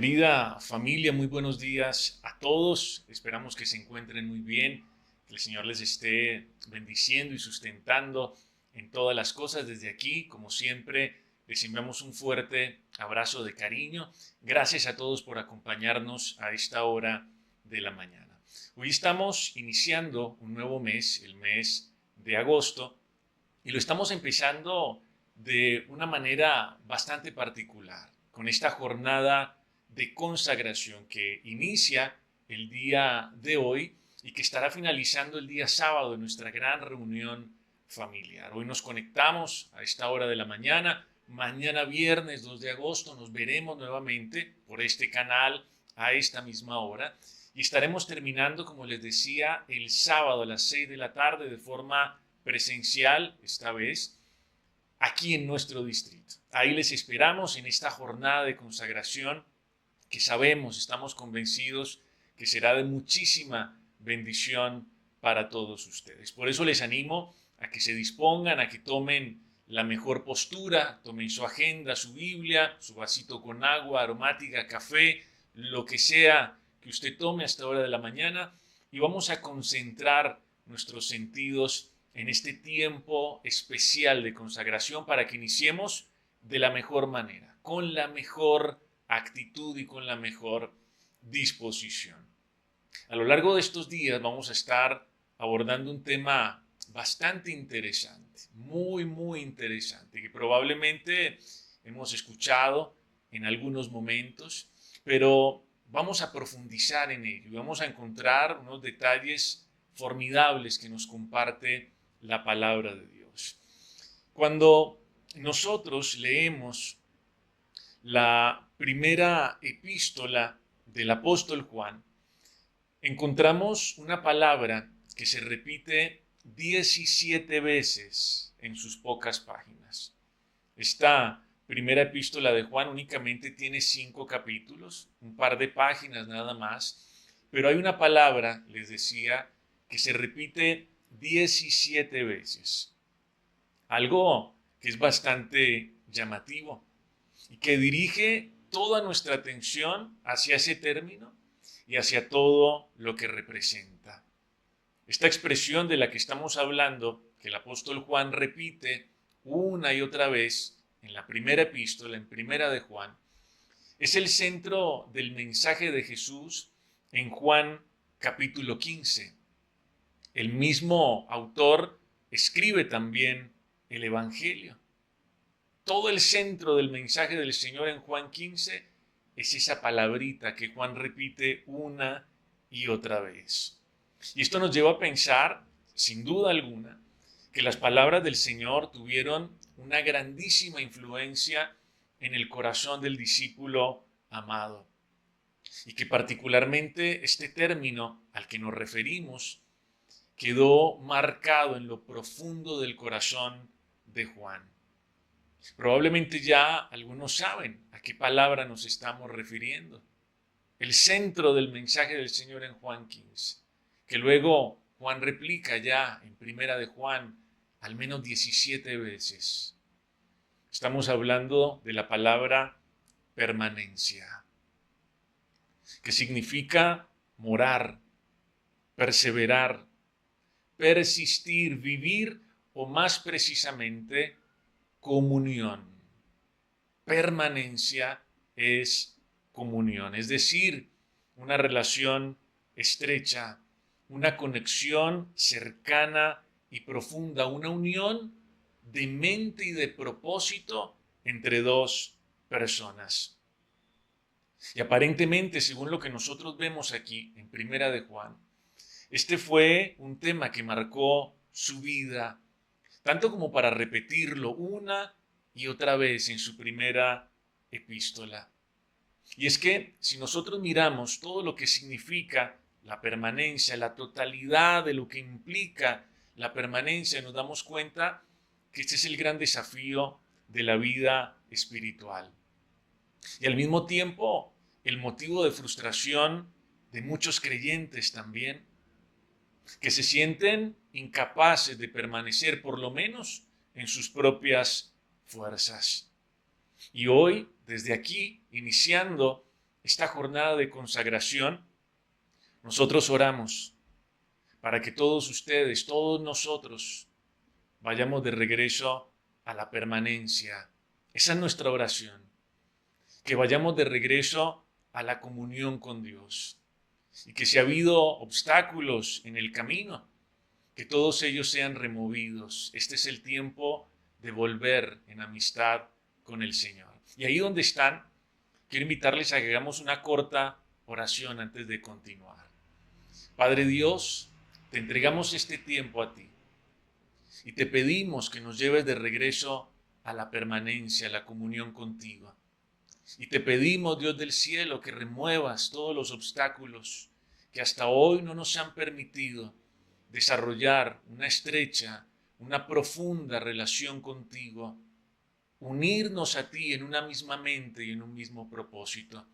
Querida familia, muy buenos días a todos. Esperamos que se encuentren muy bien, que el Señor les esté bendiciendo y sustentando en todas las cosas. Desde aquí, como siempre, les enviamos un fuerte abrazo de cariño. Gracias a todos por acompañarnos a esta hora de la mañana. Hoy estamos iniciando un nuevo mes, el mes de agosto, y lo estamos empezando de una manera bastante particular, con esta jornada de consagración que inicia el día de hoy y que estará finalizando el día sábado en nuestra gran reunión familiar. Hoy nos conectamos a esta hora de la mañana. Mañana viernes 2 de agosto nos veremos nuevamente por este canal a esta misma hora y estaremos terminando, como les decía, el sábado a las 6 de la tarde de forma presencial, esta vez, aquí en nuestro distrito. Ahí les esperamos en esta jornada de consagración que sabemos, estamos convencidos que será de muchísima bendición para todos ustedes. Por eso les animo a que se dispongan, a que tomen la mejor postura, tomen su agenda, su Biblia, su vasito con agua, aromática, café, lo que sea que usted tome a esta hora de la mañana, y vamos a concentrar nuestros sentidos en este tiempo especial de consagración para que iniciemos de la mejor manera, con la mejor actitud y con la mejor disposición. A lo largo de estos días vamos a estar abordando un tema bastante interesante, muy interesante, que probablemente hemos escuchado en algunos momentos, pero vamos a profundizar en ello y vamos a encontrar unos detalles formidables que nos comparte la palabra de Dios. Cuando nosotros leemos la primera epístola del apóstol Juan, encontramos una palabra que se repite 17 veces en sus pocas páginas. Esta primera epístola de Juan únicamente tiene 5 capítulos, un par de páginas nada más, pero hay una palabra, les decía, que se repite 17 veces. Algo que es bastante llamativo y que dirige toda nuestra atención hacia ese término y hacia todo lo que representa. Esta expresión de la que estamos hablando, que el apóstol Juan repite una y otra vez en la primera epístola, en primera de Juan, es el centro del mensaje de Jesús en Juan capítulo 15. El mismo autor escribe también el Evangelio. Todo el centro del mensaje del Señor en Juan 15 es esa palabrita que Juan repite una y otra vez. Y esto nos lleva a pensar, sin duda alguna, que las palabras del Señor tuvieron una grandísima influencia en el corazón del discípulo amado. Y que particularmente este término al que nos referimos quedó marcado en lo profundo del corazón de Juan. Probablemente ya algunos saben a qué palabra nos estamos refiriendo. El centro del mensaje del Señor en Juan 15, que luego Juan replica ya en primera de Juan al menos 17 veces. Estamos hablando de la palabra permanencia, que significa morar, perseverar, persistir, vivir o más precisamente comunión. Permanencia es comunión, es decir, una relación estrecha, una conexión cercana y profunda, una unión de mente y de propósito entre dos personas. Y aparentemente, según lo que nosotros vemos aquí en Primera de Juan, este fue un tema que marcó su vida, tanto como para repetirlo una y otra vez en su primera epístola. Y es que si nosotros miramos todo lo que significa la permanencia, la totalidad de lo que implica la permanencia, nos damos cuenta que este es el gran desafío de la vida espiritual. Y al mismo tiempo, el motivo de frustración de muchos creyentes también, que se sienten incapaces de permanecer por lo menos en sus propias fuerzas. Y hoy, desde aquí, iniciando esta jornada de consagración, nosotros oramos para que todos ustedes, todos nosotros, vayamos de regreso a la permanencia. Esa es nuestra oración, que vayamos de regreso a la comunión con Dios. Y que si ha habido obstáculos en el camino, que todos ellos sean removidos. Este es el tiempo de volver en amistad con el Señor. Y ahí donde están, quiero invitarles a que hagamos una corta oración antes de continuar. Padre Dios, te entregamos este tiempo a ti y te pedimos que nos lleves de regreso a la permanencia, a la comunión contigo. Y te pedimos, Dios del cielo, que remuevas todos los obstáculos que hasta hoy no nos han permitido desarrollar una estrecha, una profunda relación contigo, unirnos a ti en una misma mente y en un mismo propósito.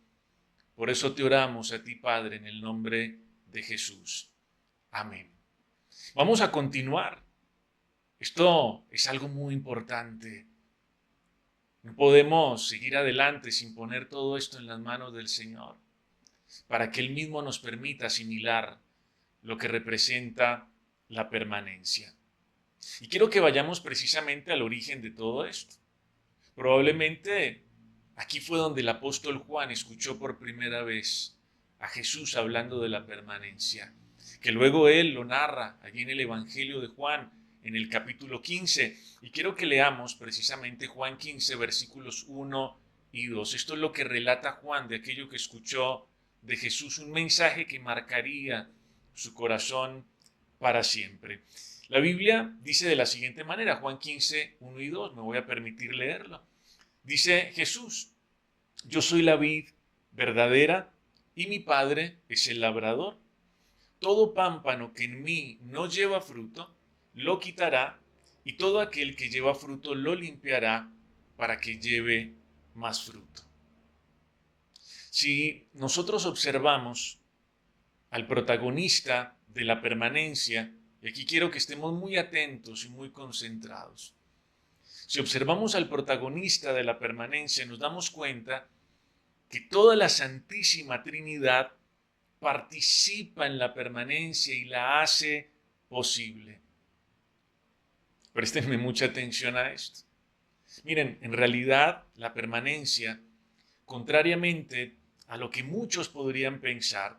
Por eso te oramos a ti, Padre, en el nombre de Jesús. Amén. Vamos a continuar. Esto es algo muy importante. No podemos seguir adelante sin poner todo esto en las manos del Señor, para que Él mismo nos permita asimilar lo que representa la permanencia. Y quiero que vayamos precisamente al origen de todo esto. Probablemente aquí fue donde el apóstol Juan escuchó por primera vez a Jesús hablando de la permanencia, que luego él lo narra allí en el Evangelio de Juan, en el capítulo 15. Y quiero que leamos precisamente Juan 15, versículos 1 y 2. Esto es lo que relata Juan de aquello que escuchó de Jesús, un mensaje que marcaría su corazón para siempre. La Biblia dice de la siguiente manera, Juan 15, 1 y 2, me voy a permitir leerlo. Dice Jesús: yo soy la vid verdadera y mi Padre es el labrador. Todo pámpano que en mí no lleva fruto, lo quitará, y todo aquel que lleva fruto lo limpiará para que lleve más fruto. Si nosotros observamos al protagonista de la permanencia, y aquí quiero que estemos muy atentos y muy concentrados. Si observamos al protagonista de la permanencia, nos damos cuenta que toda la Santísima Trinidad participa en la permanencia y la hace posible. Préstenme mucha atención a esto. Miren, en realidad la permanencia, contrariamente a lo que muchos podrían pensar,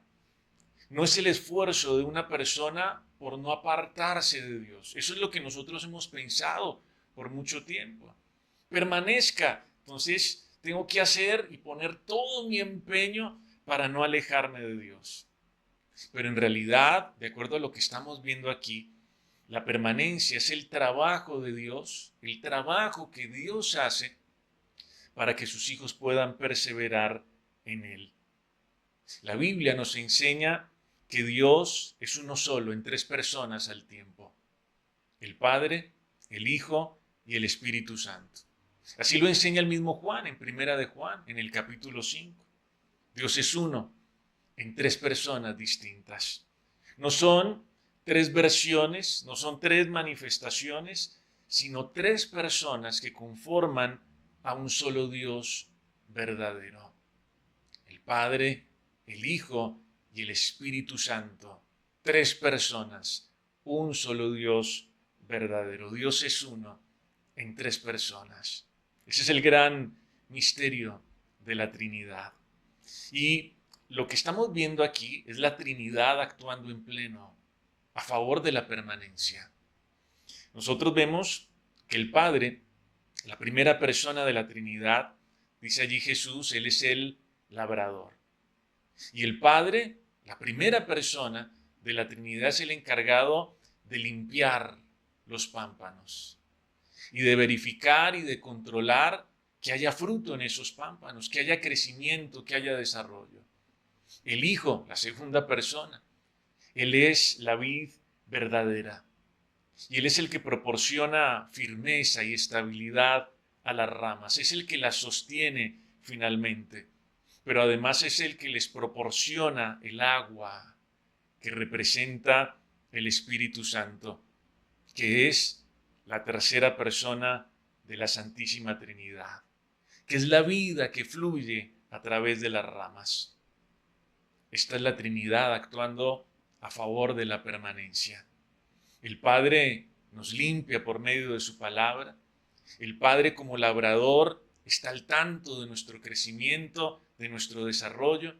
no es el esfuerzo de una persona por no apartarse de Dios. Eso es lo que nosotros hemos pensado por mucho tiempo. Permanezca, entonces tengo que hacer y poner todo mi empeño para no alejarme de Dios. Pero en realidad, de acuerdo a lo que estamos viendo aquí, la permanencia es el trabajo de Dios, el trabajo que Dios hace para que sus hijos puedan perseverar en Él. La Biblia nos enseña que Dios es uno solo en tres personas al tiempo: el Padre, el Hijo y el Espíritu Santo. Así lo enseña el mismo Juan en Primera de Juan, en el capítulo 5. Dios es uno en tres personas distintas. No son tres versiones, no son tres manifestaciones, sino tres personas que conforman a un solo Dios verdadero: el Padre, el Hijo y el Espíritu Santo. Tres personas, un solo Dios verdadero. Dios es uno en tres personas. Ese es el gran misterio de la Trinidad. Y lo que estamos viendo aquí es la Trinidad actuando en pleno a favor de la permanencia. Nosotros vemos que el Padre, la primera persona de la Trinidad, dice allí Jesús, Él es el labrador. Y el Padre, la primera persona de la Trinidad, es el encargado de limpiar los pámpanos y de verificar y de controlar que haya fruto en esos pámpanos, que haya crecimiento, que haya desarrollo. El Hijo, la segunda persona, Él es la vid verdadera y Él es el que proporciona firmeza y estabilidad a las ramas, es el que las sostiene finalmente, pero además es el que les proporciona el agua que representa el Espíritu Santo, que es la tercera persona de la Santísima Trinidad, que es la vida que fluye a través de las ramas. Esta es la Trinidad actuando a favor de la permanencia. El Padre nos limpia por medio de su palabra. El Padre, como labrador, está al tanto de nuestro crecimiento, de nuestro desarrollo.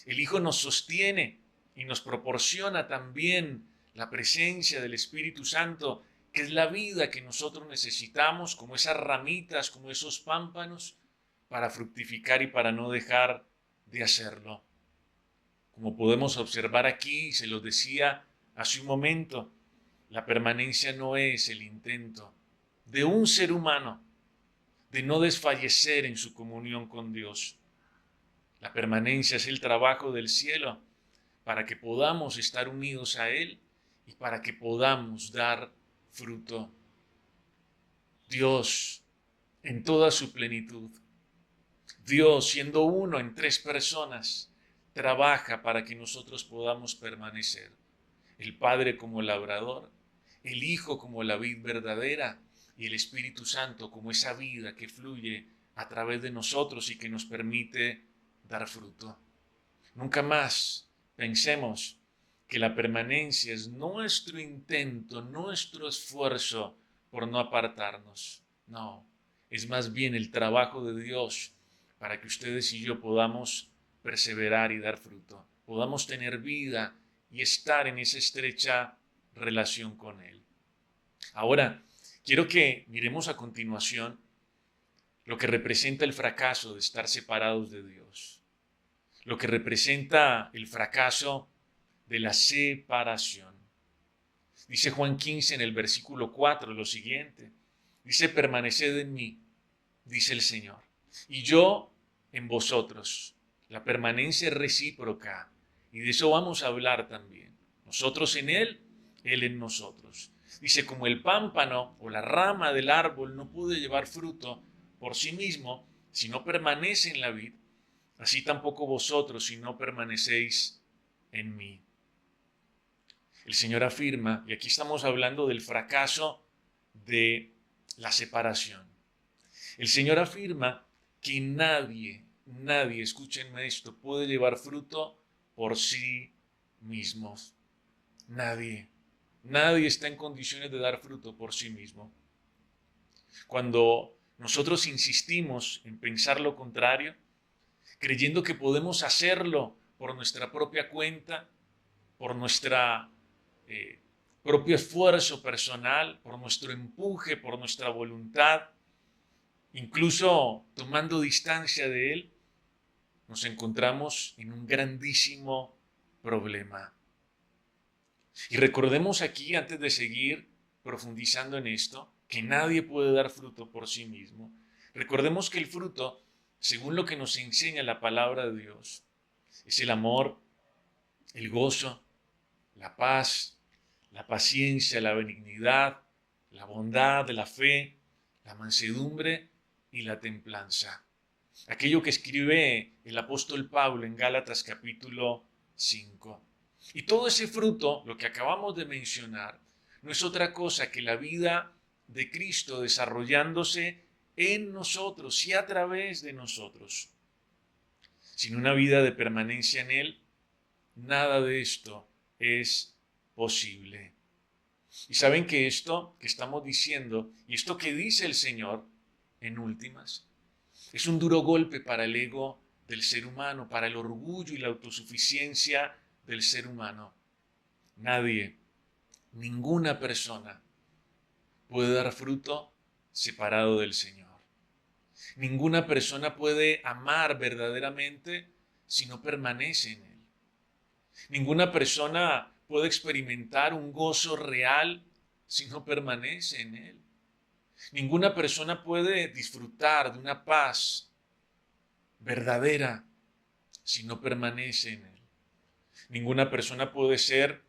El Hijo nos sostiene y nos proporciona también la presencia del Espíritu Santo, que es la vida que nosotros necesitamos, como esas ramitas, como esos pámpanos, para fructificar y para no dejar de hacerlo. Como podemos observar aquí, se lo decía hace un momento, la permanencia no es el intento de un ser humano de no desfallecer en su comunión con Dios. La permanencia es el trabajo del cielo para que podamos estar unidos a Él y para que podamos dar fruto. Dios en toda su plenitud, Dios siendo uno en tres personas, trabaja para que nosotros podamos permanecer. El Padre como labrador, el Hijo como la vid verdadera y el Espíritu Santo como esa vida que fluye a través de nosotros y que nos permite dar fruto. Nunca más pensemos que la permanencia es nuestro intento, nuestro esfuerzo por no apartarnos. No, es más bien el trabajo de Dios para que ustedes y yo podamos perseverar y dar fruto, podamos tener vida y estar en esa estrecha relación con Él. Ahora, quiero que miremos a continuación lo que representa el fracaso de estar separados de Dios, lo que representa el fracaso de la separación. Dice Juan 15 en el versículo 4 lo siguiente, dice: permaneced en mí, dice el Señor, y yo en vosotros. La permanencia es recíproca y de eso vamos a hablar también. Nosotros en Él, Él en nosotros. Dice, como el pámpano o la rama del árbol no puede llevar fruto por sí mismo si no permanece en la vid, así tampoco vosotros si no permanecéis en mí. El Señor afirma, y aquí estamos hablando del fracaso de la separación. El Señor afirma que nadie, escúchenme esto, puede llevar fruto por sí mismos. Nadie está en condiciones de dar fruto por sí mismo. Cuando nosotros insistimos en pensar lo contrario, creyendo que podemos hacerlo por nuestra propia cuenta, por nuestra propio esfuerzo personal, por nuestro empuje, por nuestra voluntad, incluso tomando distancia de Él, nos encontramos en un grandísimo problema. Y recordemos aquí, antes de seguir profundizando en esto, que nadie puede dar fruto por sí mismo. Recordemos que el fruto, según lo que nos enseña la palabra de Dios, es el amor, el gozo, la paz, la paciencia, la benignidad, la bondad, la fe, la mansedumbre y la templanza. Aquello que escribe el apóstol Pablo en Gálatas capítulo 5. Y todo ese fruto, lo que acabamos de mencionar, no es otra cosa que la vida de Cristo desarrollándose en nosotros y a través de nosotros. Sin una vida de permanencia en Él, nada de esto es posible. Y saben que esto que estamos diciendo y esto que dice el Señor, en últimas, es un duro golpe para el ego del ser humano, para el orgullo y la autosuficiencia del ser humano. Nadie, ninguna persona puede dar fruto separado del Señor. Ninguna persona puede amar verdaderamente si no permanece en Él. Ninguna persona puede experimentar un gozo real si no permanece en Él. Ninguna persona puede disfrutar de una paz verdadera si no permanece en Él. Ninguna persona puede ser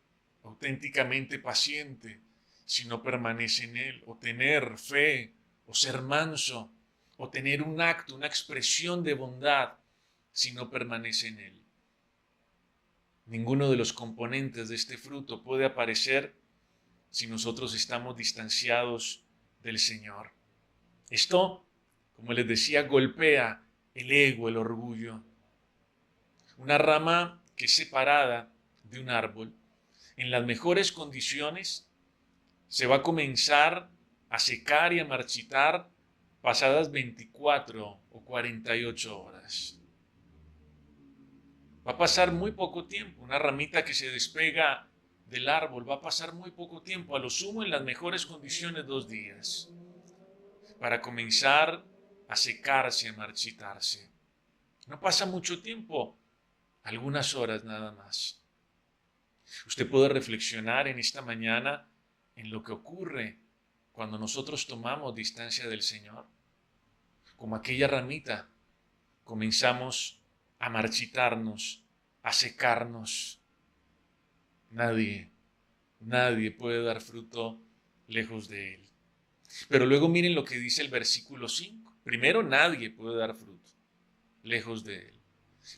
auténticamente paciente si no permanece en Él, o tener fe, o ser manso, o tener un acto, una expresión de bondad si no permanece en Él. Ninguno de los componentes de este fruto puede aparecer si nosotros estamos distanciados del Señor. Esto, como les decía, golpea el ego, el orgullo. Una rama que es separada de un árbol, en las mejores condiciones, se va a comenzar a secar y a marchitar pasadas 24 o 48 horas. Va a pasar muy poco tiempo. Una ramita que se despega del árbol va a pasar muy poco tiempo, a lo sumo en las mejores condiciones 2 días, para comenzar a secarse, a marchitarse. No pasa mucho tiempo, algunas horas nada más. Usted puede reflexionar en esta mañana en lo que ocurre cuando nosotros tomamos distancia del Señor. Como aquella ramita, comenzamos a marchitarnos, a secarnos. Nadie puede dar fruto lejos de Él. Pero luego miren lo que dice el versículo 5. Primero, nadie puede dar fruto lejos de Él.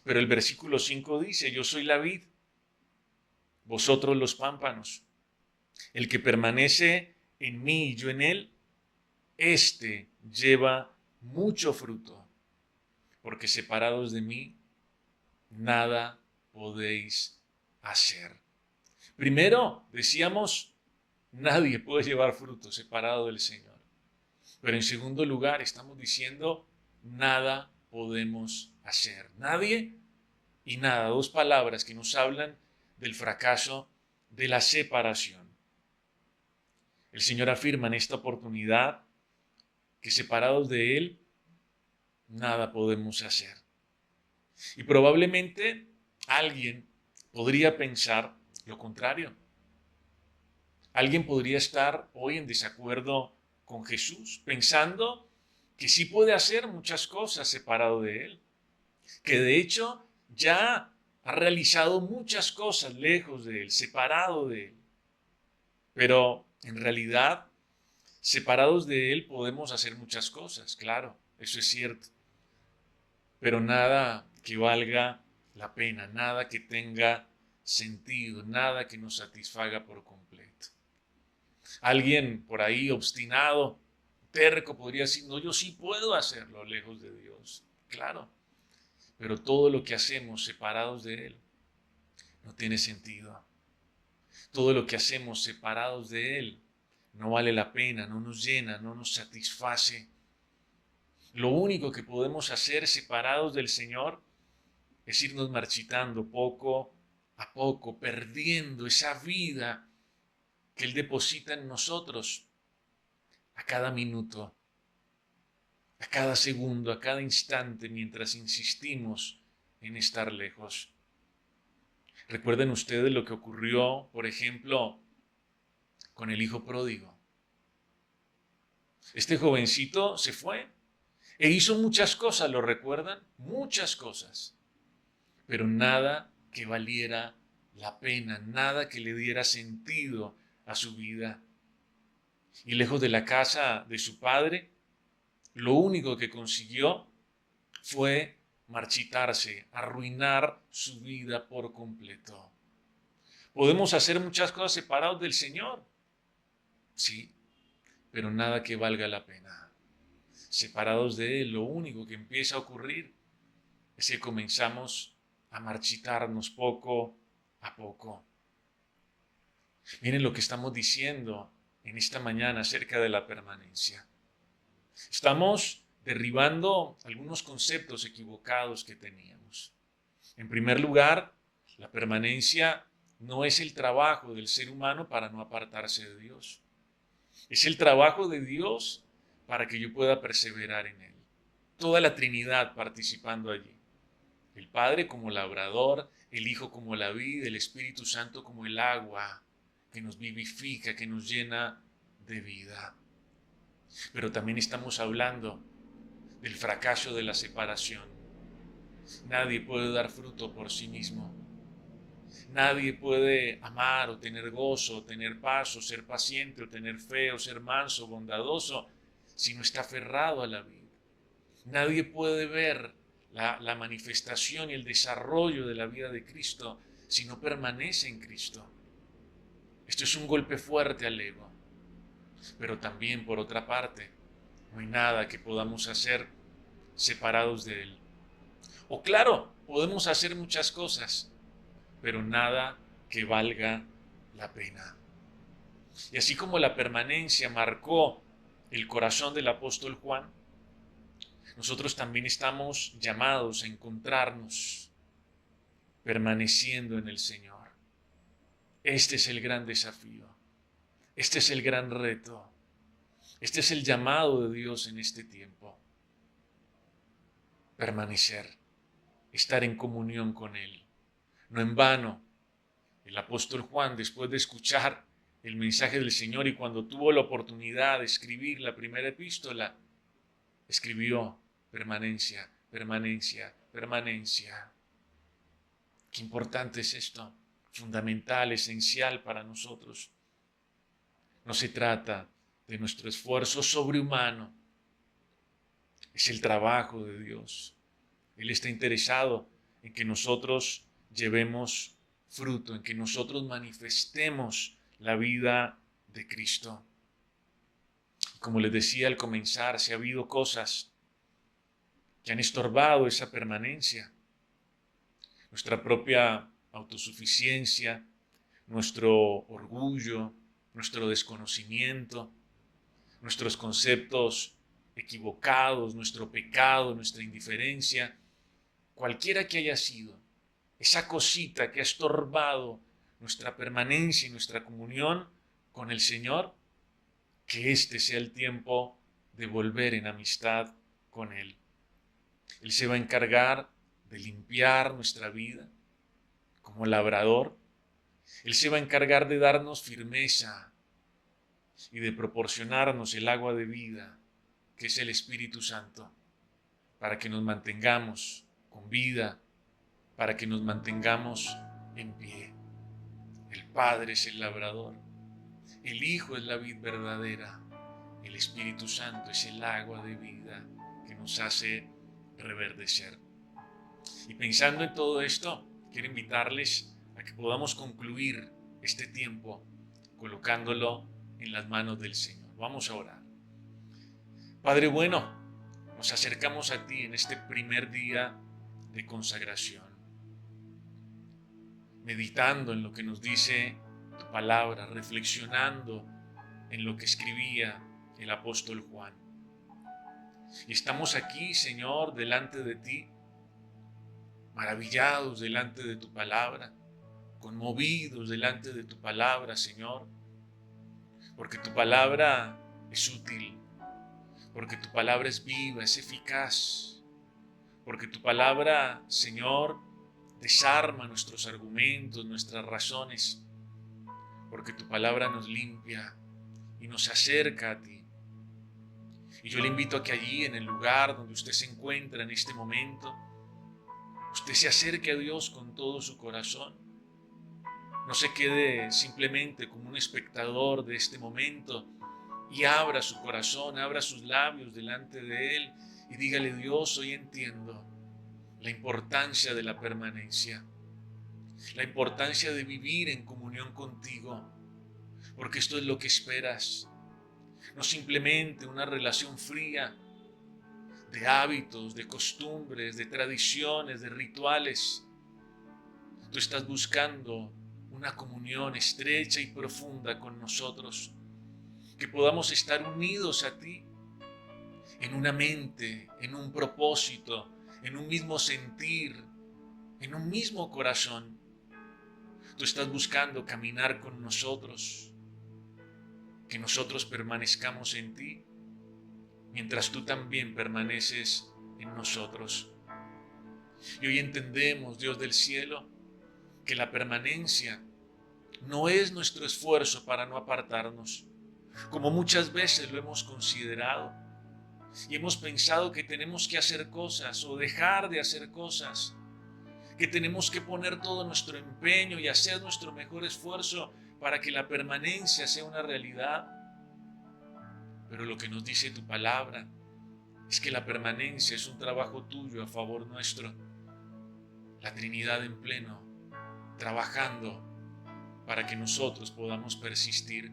Pero el versículo 5 dice, yo soy la vid, vosotros los pámpanos. El que permanece en mí y yo en él, éste lleva mucho fruto, porque separados de mí, nada podéis hacer. Primero, decíamos, nadie puede llevar fruto separado del Señor. Pero en segundo lugar, estamos diciendo, nada podemos hacer. Nadie y nada, dos palabras que nos hablan del fracaso de la separación. El Señor afirma en esta oportunidad que separados de Él, nada podemos hacer. Y probablemente alguien podría pensar lo contrario. Alguien podría estar hoy en desacuerdo con Jesús, pensando que sí puede hacer muchas cosas separado de Él, que de hecho ya ha realizado muchas cosas lejos de Él, separado de Él. Pero en realidad, separados de Él podemos hacer muchas cosas, claro, eso es cierto. Pero nada que valga la pena, nada que tenga sentido, nada que nos satisfaga por completo. Alguien por ahí obstinado, terco, podría decir, no, yo sí puedo hacerlo lejos de Dios, claro. Pero todo lo que hacemos separados de Él no tiene sentido. Todo lo que hacemos separados de Él no vale la pena, no nos llena, no nos satisface. Lo único que podemos hacer separados del Señor es irnos marchitando poco a poco, perdiendo esa vida que Él deposita en nosotros a cada minuto, a cada segundo, a cada instante, mientras insistimos en estar lejos. ¿Recuerden ustedes lo que ocurrió, por ejemplo, con el hijo pródigo? Este jovencito se fue e hizo muchas cosas, ¿lo recuerdan? Muchas cosas, pero nada que valiera la pena, nada que le diera sentido a su vida. Y lejos de la casa de su padre, lo único que consiguió fue marchitarse, arruinar su vida por completo. Podemos hacer muchas cosas separados del Señor, sí, pero nada que valga la pena. Separados de Él, lo único que empieza a ocurrir es que comenzamos a marchitarnos poco a poco. Miren lo que estamos diciendo en esta mañana acerca de la permanencia. Estamos derribando algunos conceptos equivocados que teníamos. En primer lugar, la permanencia no es el trabajo del ser humano para no apartarse de Dios. Es el trabajo de Dios para que yo pueda perseverar en Él. Toda la Trinidad participando allí. El Padre como labrador, el Hijo como la vid, el Espíritu Santo como el agua que nos vivifica, que nos llena de vida. Pero también estamos hablando del fracaso de la separación. Nadie puede dar fruto por sí mismo. Nadie puede amar o tener gozo, o tener paz, o ser paciente, o tener fe, o ser manso, bondadoso, si no está aferrado a la vida. Nadie puede ver la manifestación y el desarrollo de la vida de Cristo si no permanece en Cristo. Esto es un golpe fuerte al ego. Pero también, por otra parte, no hay nada que podamos hacer separados de Él. O claro, podemos hacer muchas cosas, pero nada que valga la pena. Y así como la permanencia marcó el corazón del apóstol Juan, nosotros también estamos llamados a encontrarnos permaneciendo en el Señor. Este es el gran desafío. Este es el gran reto. Este es el llamado de Dios en este tiempo. Permanecer, estar en comunión con Él. No en vano, el apóstol Juan, después de escuchar el mensaje del Señor y cuando tuvo la oportunidad de escribir la primera epístola, escribió permanencia, permanencia, permanencia. Qué importante es esto, fundamental, esencial para nosotros. No se trata de nuestro esfuerzo sobrehumano, es el trabajo de Dios. Él está interesado en que nosotros llevemos fruto, en que nosotros manifestemos la vida de Cristo. Como les decía al comenzar, si ha habido cosas que han estorbado esa permanencia, nuestra propia autosuficiencia, nuestro orgullo, nuestro desconocimiento, nuestros conceptos equivocados, nuestro pecado, nuestra indiferencia, cualquiera que haya sido, esa cosita que ha estorbado nuestra permanencia y nuestra comunión con el Señor, que este sea el tiempo de volver en amistad con Él. Él se va a encargar de limpiar nuestra vida como labrador. Él se va a encargar de darnos firmeza y de proporcionarnos el agua de vida, que es el Espíritu Santo, para que nos mantengamos con vida, para que nos mantengamos en pie. El Padre es el labrador, el Hijo es la vid verdadera, el Espíritu Santo es el agua de vida que nos hace reverdecer. Y pensando en todo esto, quiero invitarles a que podamos concluir este tiempo colocándolo en las manos del Señor. Vamos a orar. Padre bueno, nos acercamos a ti en este primer día de consagración, meditando en lo que nos dice tu palabra, reflexionando en lo que escribía el apóstol Juan. Y estamos aquí, Señor, delante de ti, maravillados delante de tu palabra, conmovidos delante de tu palabra, Señor, porque tu palabra es útil, porque tu palabra es viva, es eficaz, porque tu palabra, Señor, desarma nuestros argumentos, nuestras razones, porque tu palabra nos limpia y nos acerca a ti. Y yo le invito a que allí, en el lugar donde usted se encuentra en este momento, usted se acerque a Dios con todo su corazón. No se quede simplemente como un espectador de este momento y abra su corazón, abra sus labios delante de Él y dígale: Dios, hoy entiendo la importancia de la permanencia, la importancia de vivir en comunión contigo, porque esto es lo que esperas. No simplemente una relación fría de hábitos, de costumbres, de tradiciones, de rituales. Tú estás buscando una comunión estrecha y profunda con nosotros, que podamos estar unidos a ti en una mente, en un propósito, en un mismo sentir, en un mismo corazón. Tú estás buscando caminar con nosotros, que nosotros permanezcamos en ti, mientras tú también permaneces en nosotros. Y hoy entendemos, Dios del cielo, que la permanencia no es nuestro esfuerzo para no apartarnos, como muchas veces lo hemos considerado, y hemos pensado que tenemos que hacer cosas o dejar de hacer cosas, que tenemos que poner todo nuestro empeño y hacer nuestro mejor esfuerzo para que la permanencia sea una realidad. Pero lo que nos dice tu palabra es que la permanencia es un trabajo tuyo a favor nuestro. La Trinidad en pleno, trabajando para que nosotros podamos persistir,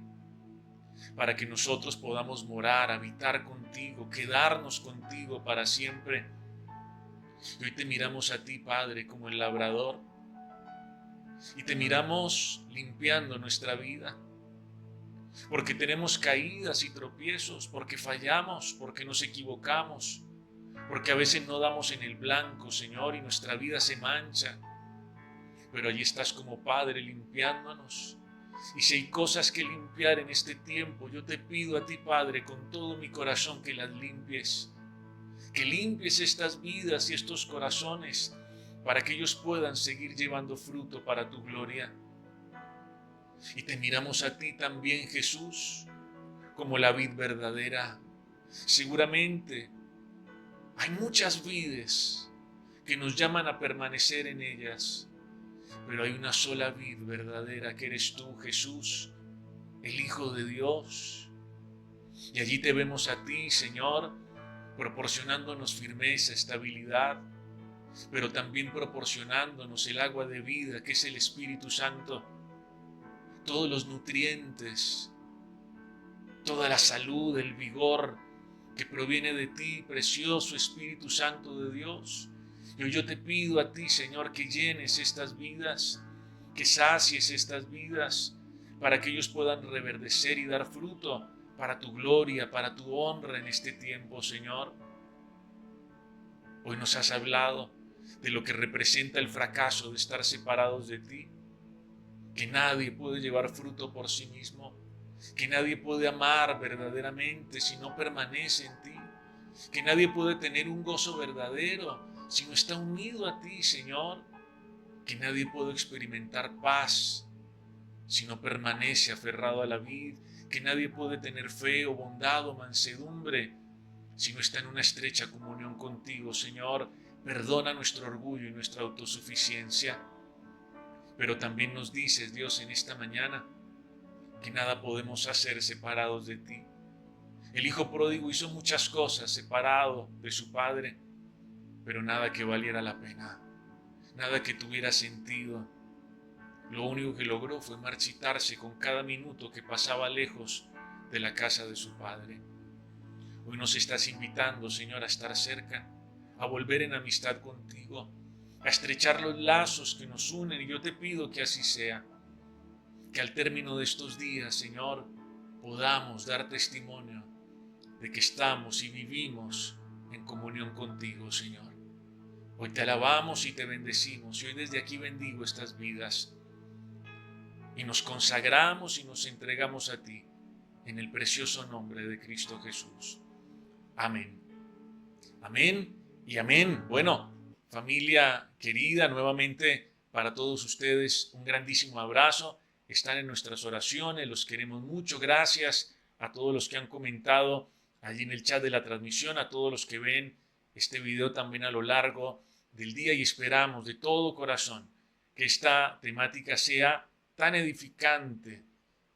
para que nosotros podamos morar, habitar contigo, quedarnos contigo para siempre. Y hoy te miramos a ti, Padre, como el labrador, y te miramos limpiando nuestra vida, porque tenemos caídas y tropiezos, porque fallamos, porque nos equivocamos, porque a veces no damos en el blanco, Señor, y nuestra vida se mancha. Pero allí estás como Padre limpiándonos. Y si hay cosas que limpiar en este tiempo, yo te pido a ti, Padre, con todo mi corazón que las limpies. Que limpies estas vidas y estos corazones para que ellos puedan seguir llevando fruto para tu gloria. Y te miramos a ti también, Jesús, como la vid verdadera. Seguramente hay muchas vides que nos llaman a permanecer en ellas, pero hay una sola vid verdadera que eres tú, Jesús, el Hijo de Dios. Y allí te vemos a ti, Señor, proporcionándonos firmeza, estabilidad, pero también proporcionándonos el agua de vida que es el Espíritu Santo, todos los nutrientes, toda la salud, el vigor que proviene de ti, precioso Espíritu Santo de Dios. Y hoy yo te pido a ti, Señor, que llenes estas vidas, que sacies estas vidas, para que ellos puedan reverdecer y dar fruto para tu gloria, para tu honra en este tiempo, Señor. Hoy nos has hablado de lo que representa el fracaso de estar separados de ti, que nadie puede llevar fruto por sí mismo, que nadie puede amar verdaderamente si no permanece en ti, que nadie puede tener un gozo verdadero si no está unido a ti, Señor, que nadie puede experimentar paz si no permanece aferrado a la vid, que nadie puede tener fe o bondad o mansedumbre si no está en una estrecha comunión contigo, Señor. Perdona nuestro orgullo y nuestra autosuficiencia, pero también nos dices, Dios, en esta mañana, que nada podemos hacer separados de ti. El hijo pródigo hizo muchas cosas separado de su padre, pero nada que valiera la pena, nada que tuviera sentido. Lo único que logró fue marchitarse con cada minuto que pasaba lejos de la casa de su padre. Hoy nos estás invitando, Señor, a estar cerca, a volver en amistad contigo, a estrechar los lazos que nos unen, y yo te pido que así sea. Que al término de estos días, Señor, podamos dar testimonio de que estamos y vivimos en comunión contigo, Señor. Hoy te alabamos y te bendecimos, y hoy desde aquí bendigo estas vidas. Y nos consagramos y nos entregamos a ti, en el precioso nombre de Cristo Jesús. Amén. Amén y amén. Bueno, familia querida, nuevamente para todos ustedes un grandísimo abrazo. Están en nuestras oraciones, los queremos mucho. Gracias a todos los que han comentado allí en el chat de la transmisión, a todos los que ven este video también a lo largo del día, y esperamos de todo corazón que esta temática sea tan edificante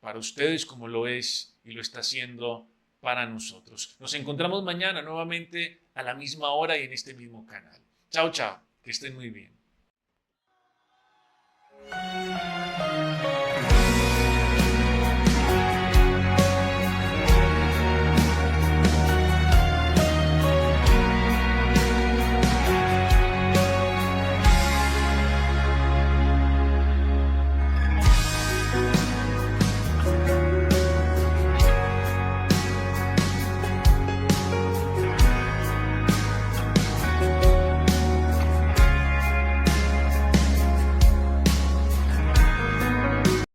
para ustedes como lo es y lo está haciendo para nosotros. Nos encontramos mañana nuevamente a la misma hora y en este mismo canal. Chao, chao, que estén muy bien.